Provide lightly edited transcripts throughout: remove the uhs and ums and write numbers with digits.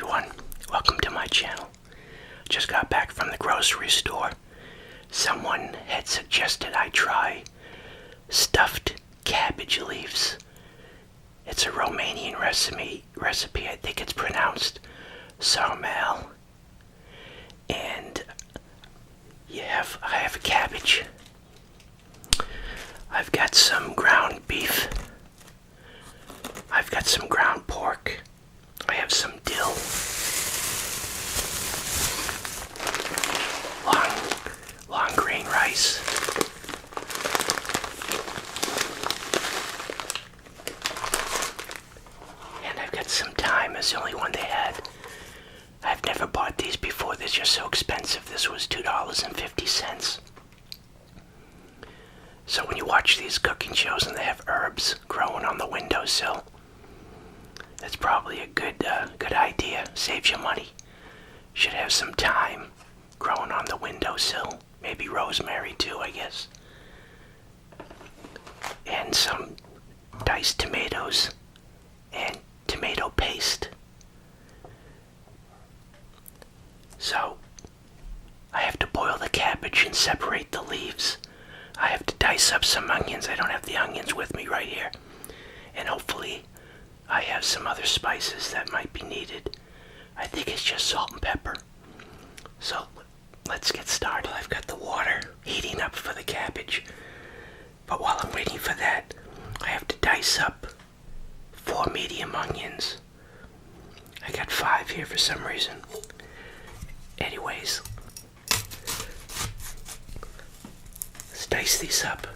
everyone, welcome to my channel. Just got back from the grocery store. Someone had suggested I try stuffed cabbage leaves. It's a Romanian recipe. I think it's pronounced Sarmale. And I have a cabbage. I've got some ground beef. I've got some ground pork. I have some dill. Long grain rice. And I've got some thyme. It's the only one they had. I've never bought these before. They're just so expensive. This was $2.50. So when you watch these cooking shows and they have herbs growing on the windowsill, that's probably a good idea. Saves you money. Should have some thyme growing on the windowsill. Maybe rosemary too, I guess. And some diced tomatoes and tomato paste. So I have to boil the cabbage and separate the leaves. I have to dice up some onions. I don't have the onions with me right here. And hopefully I have some other spices that might be needed. I think it's just salt and pepper. So let's get started. I've got the water heating up for the cabbage. But while I'm waiting for that, I have to dice up 4 medium onions. I got 5 here for some reason. Anyways, let's dice these up.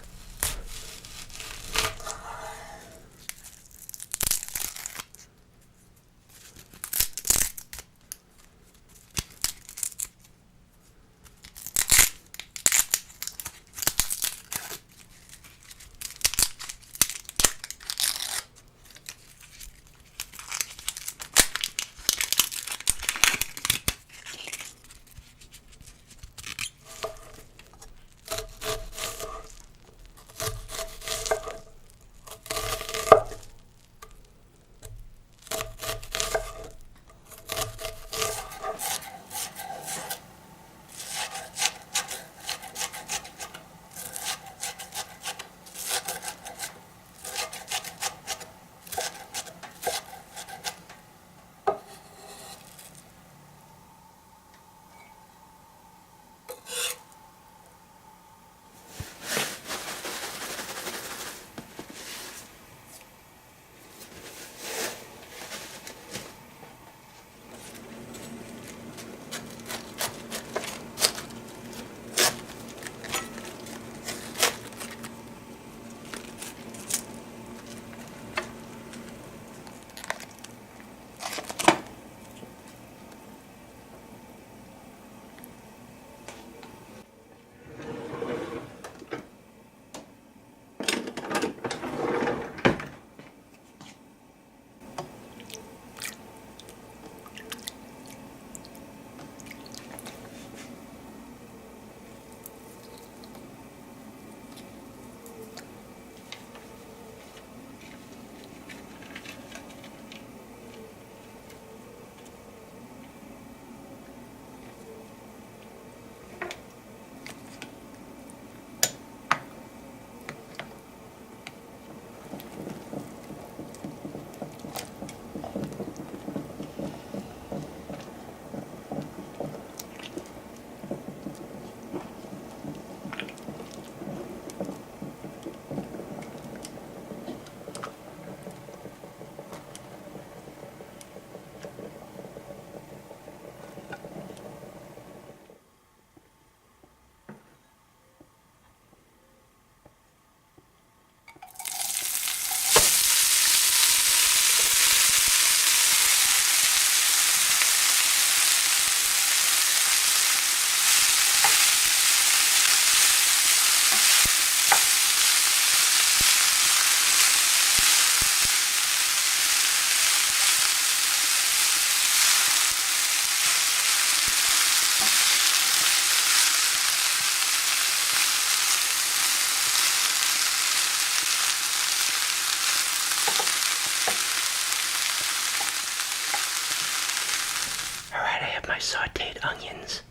have my sauteed onions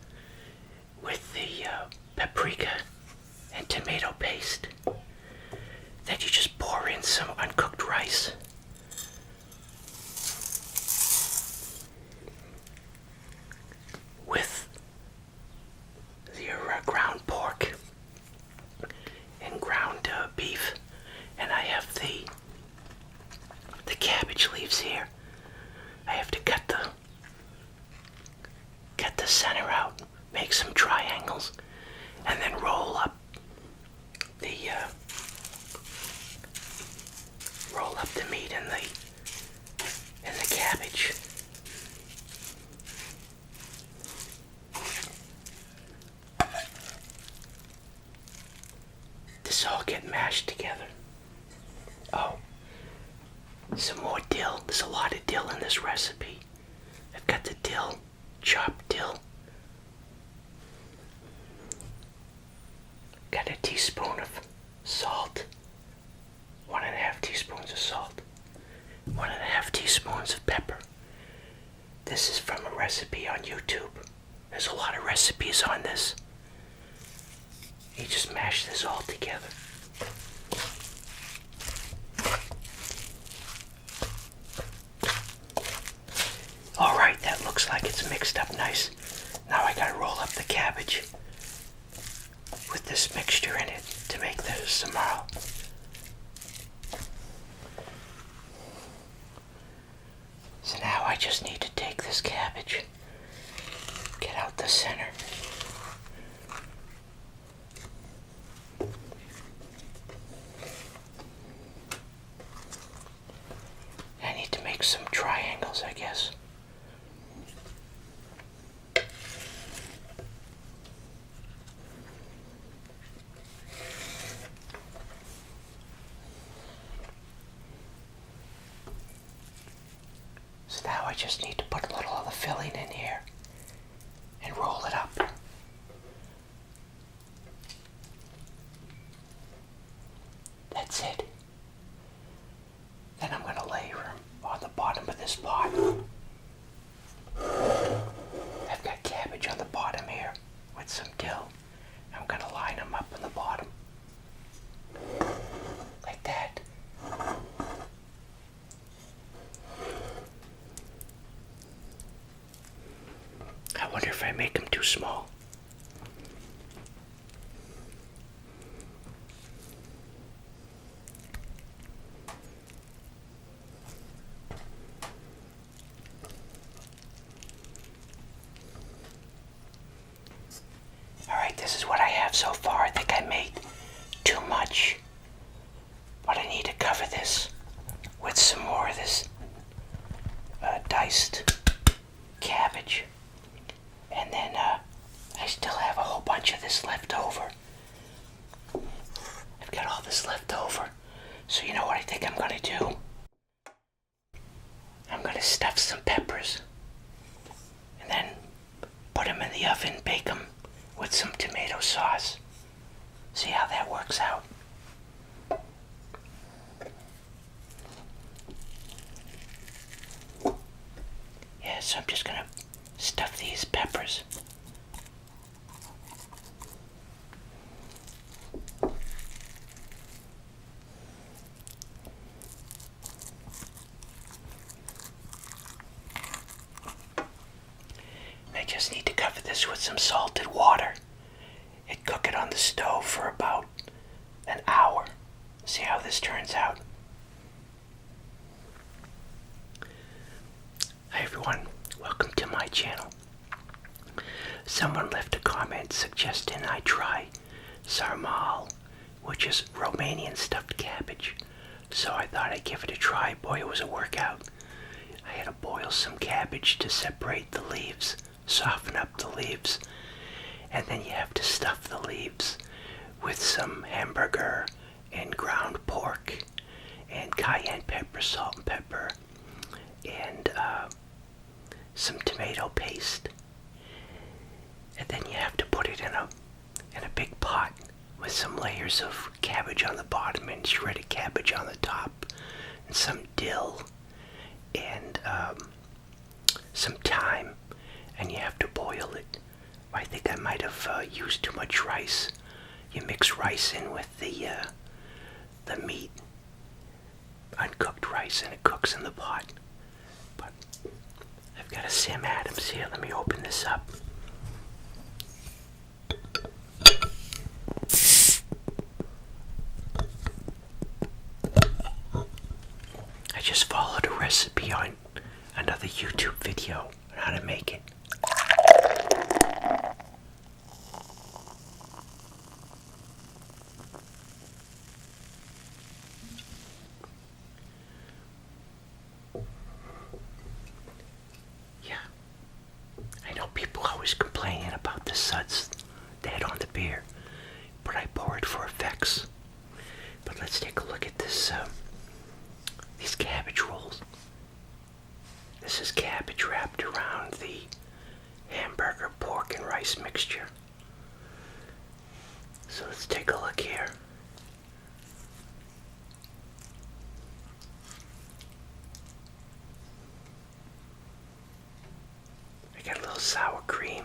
with the paprika and tomato paste. Then you just pour in some uncooked rice. With your ground pork and ground beef. And I have the cabbage leaves here. I have to cut the center out, make some triangles, and then roll up the meat in the cabbage. This all get mashed together. Oh, some more dill. There's a lot of dill in this recipe. I've got the dill, chopped dill. Got a teaspoon of salt. 1.5 teaspoons of salt. 1.5 teaspoons of pepper. This is from a recipe on YouTube. There's a lot of recipes on this. You just mash this all together. Alright, that looks like it's mixed up nice. Now I gotta roll up the cabbage with this mixture in it to make the sarmale. So now I just need to take this cabbage, get out the center. I need to make some triangles, I guess. So now I just need to put a little of the filling in here and roll it up. That's it. Then I'm going to layer them on the bottom of this pot. I've got cabbage on the bottom here with some dill. I'm going to line them up on the bottom. Like that. I wonder if I make them too small. Alright, this is what I have so far. I think I made too much. But I need to cover this with some more of this diced cabbage. And then I still have a whole bunch of this left over. I've got all this left over. So you know what I think I'm going to do? I'm going to stuff some peppers. And then put them in the oven, bake them with some tomato sauce. See how that works out. Yeah, so I'm just going to stuff these peppers. I just need to cover this with some salted water and cook it on the stove for about an hour. See how this turns out. Hi everyone, welcome to my channel. Someone left a comment suggesting I try sarmale, which is Romanian stuffed cabbage. So I thought I'd give it a try. Boy, it was a workout. I had to boil some cabbage to separate the leaves, soften up the leaves, and then you have to stuff the leaves with some hamburger and ground pork and cayenne pepper, salt and pepper, and some tomato paste. And then you have to put it in a big pot with some layers of cabbage on the bottom and shredded cabbage on the top, and some dill and some thyme, and you have to boil it. I think I might have used too much rice. You mix rice in with the meat, uncooked rice, and it cooks in the pot. But I've got a Sam Adams here. Let me open this up. I just followed a recipe on another YouTube video on how to make it. Yeah, I know people always complaining about the suds they had on the beer, but I pour it for effects. But let's take a look at this. These cabbage rolls. This is cabbage wrapped around the hamburger, pork, and rice mixture. So let's take a look here. I got a little sour cream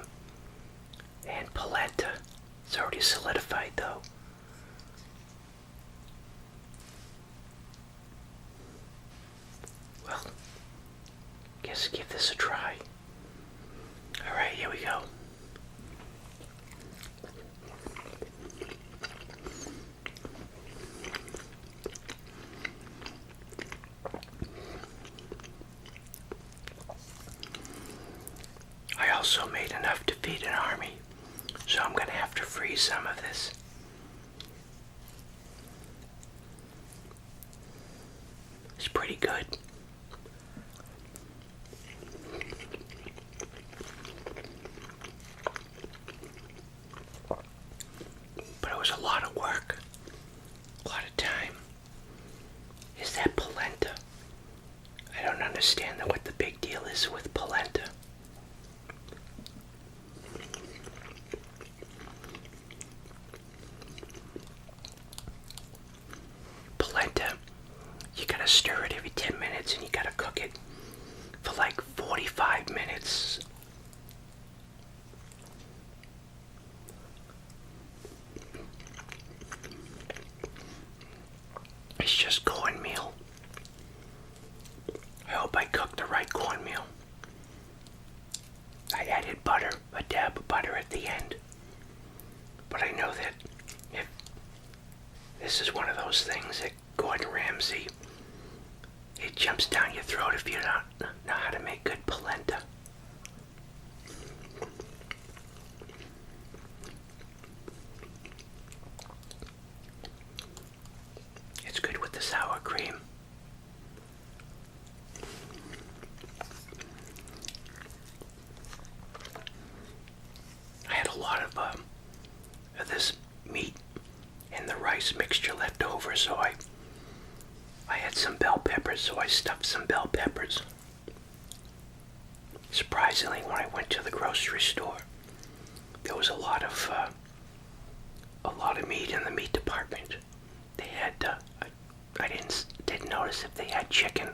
and polenta. It's already solidified though. Well, guess give this a try. Alright, here we go. I also made enough to feed an army, so I'm gonna have to freeze some of this. It's pretty good. But it was a lot of work, a lot of time. Is that polenta? I don't understand what the big deal is with polenta. Polenta, you gotta stir it every 10 minutes and you gotta cook it for like 45 minutes. It's just cornmeal. I hope I cooked the right cornmeal. I added butter, a dab of butter at the end. But I know that if this is one of those things that Gordon Ramsay, it jumps down your throat if you don't know how to make good polenta. It's good with the sour cream. I had a lot of this meat and the rice mixture left over, so I had some bell peppers, so I stuffed some bell peppers. Surprisingly, when I went to the grocery store, there was a lot of meat in the meat department. They had I didn't notice if they had chicken,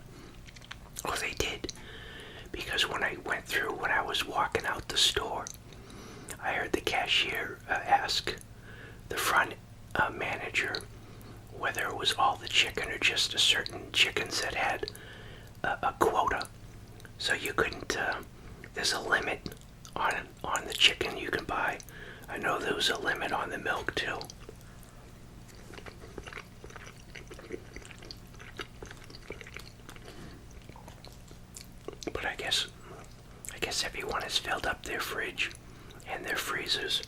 or they did, because when I was walking out the store, I heard the cashier ask the front manager whether it was all the chicken or just a certain chickens that had a quota. So you couldn't, there's a limit on the chicken you can buy. I know there was a limit on the milk too. But I guess everyone has filled up their fridge and their freezers,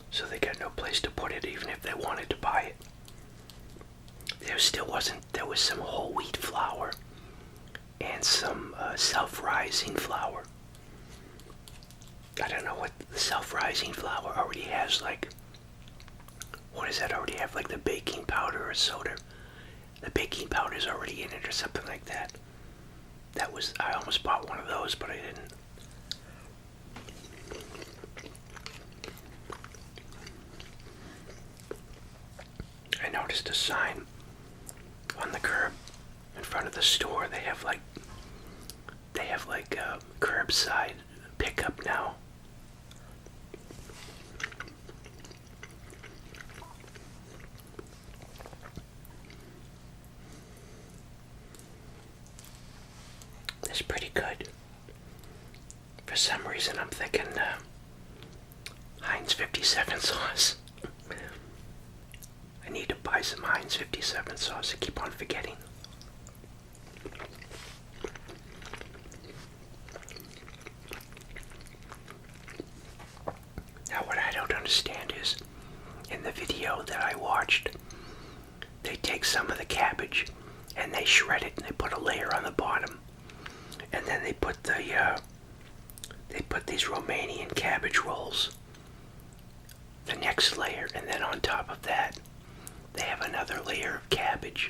so they got no place to put it even if they wanted to buy it. There was some whole wheat flour and some self-rising flour. I don't know what the self-rising flour already has, like, what does that already have, like the baking powder or soda? The baking powder's already in it or something like that. I almost bought one of those, but I didn't. I noticed a sign on the curb in front of the store. They have like curbside pick up now. It's pretty good. For some reason, I'm thinking Heinz 57 sauce. I need to buy some Heinz 57 sauce. I keep on forgetting. Now, what I don't understand is, in the video that I watched, they take some of the cabbage and they shred it and they put a layer on the bottom. And then they put these Romanian cabbage rolls, the next layer, and then on top of that, they have another layer of cabbage.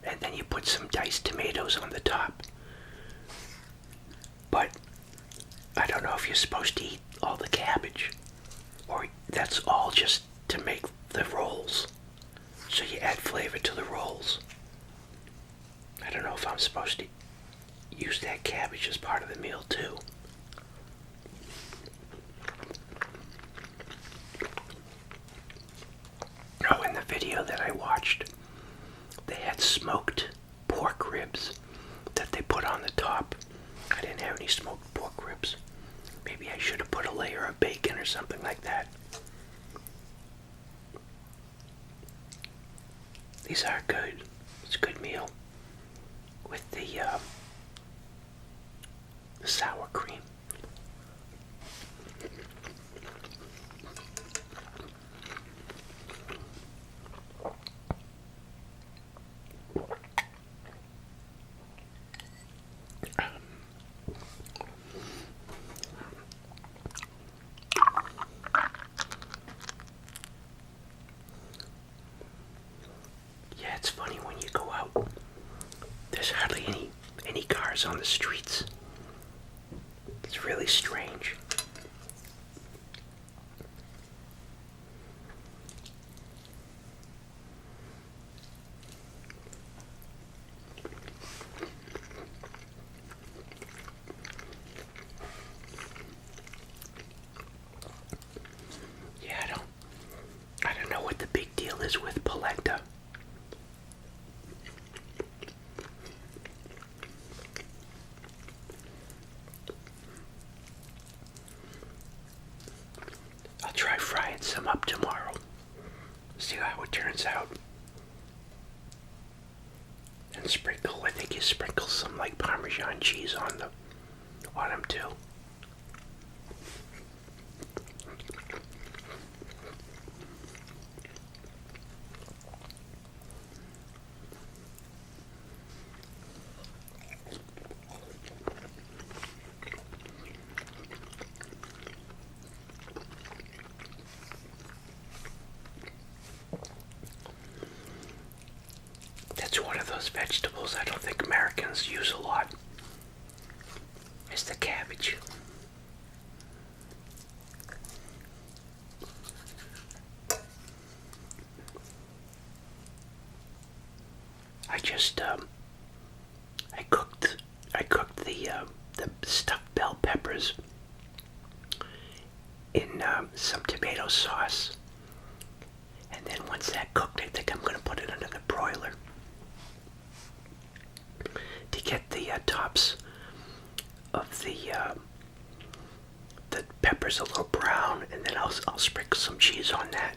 And then you put some diced tomatoes on the top. But I don't know if you're supposed to eat all the cabbage, or that's all just to make the rolls. So you add flavor to the rolls. I don't know if I'm supposed to use that cabbage as part of the meal too. Oh, in the video that I watched, they had smoked pork ribs that they put on the top. I didn't have any smoked pork ribs. Maybe I should have put a layer of bacon or something like that. These are good. It's a good meal with the sour cream. Yeah, it's funny when you go out. There's hardly any cars on the streets. It's really strange. Yeah, I don't know what the big deal is with polenta. I'll try frying some up tomorrow. See how it turns out. And sprinkle, I think you sprinkle some like Parmesan cheese on them too. That's one of those vegetables I don't think Americans use a lot. It's the cabbage. I cooked the stuffed bell peppers in some tomato sauce, and then once that cooked, I think I'm going to put it under the broiler to get the tops of the peppers a little brown, and then I'll sprinkle some cheese on that.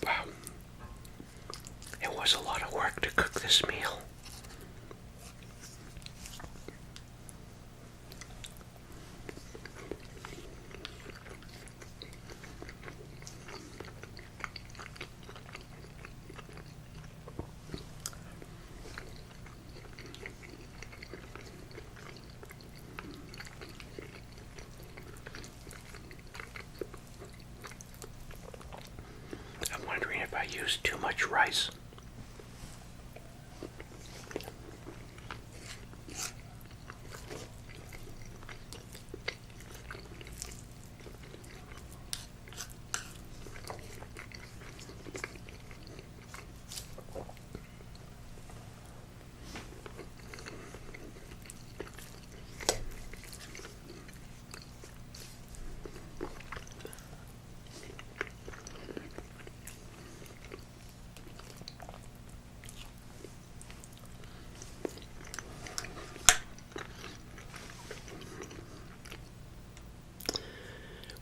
Wow. It was a lot of work to cook this meal. used too much rice.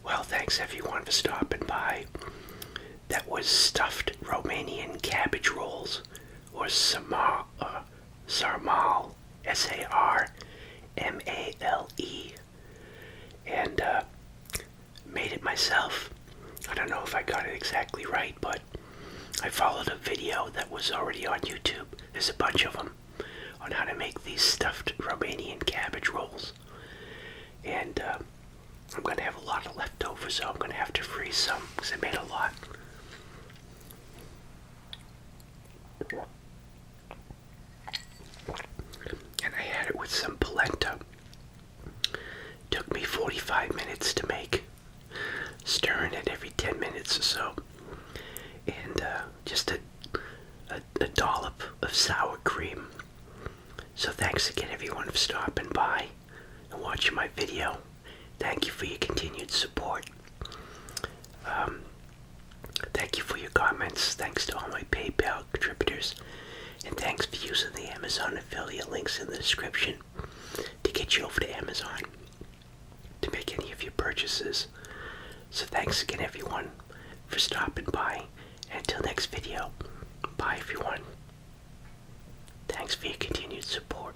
Well, thanks everyone for stopping by. That was stuffed Romanian cabbage rolls, or sarmale, S-A-R-M-A-L-E, and made it myself. I don't know if I got it exactly right, but I followed a video that was already on YouTube. There's a bunch of them on how to make these stuffed Romanian cabbage rolls, and I'm going to have a lot of leftovers, so I'm going to have to freeze some because I made a lot. And I had it with some polenta. Took me 45 minutes to make, stirring it every 10 minutes or so. And just a dollop of sour cream. So thanks again everyone for stopping by and watching my video. Thank you for your continued support. Thank you for your comments. Thanks to all my PayPal contributors. And thanks for using the Amazon affiliate links in the description to get you over to Amazon to make any of your purchases. So thanks again everyone for stopping by. And until next video, bye everyone. Thanks for your continued support.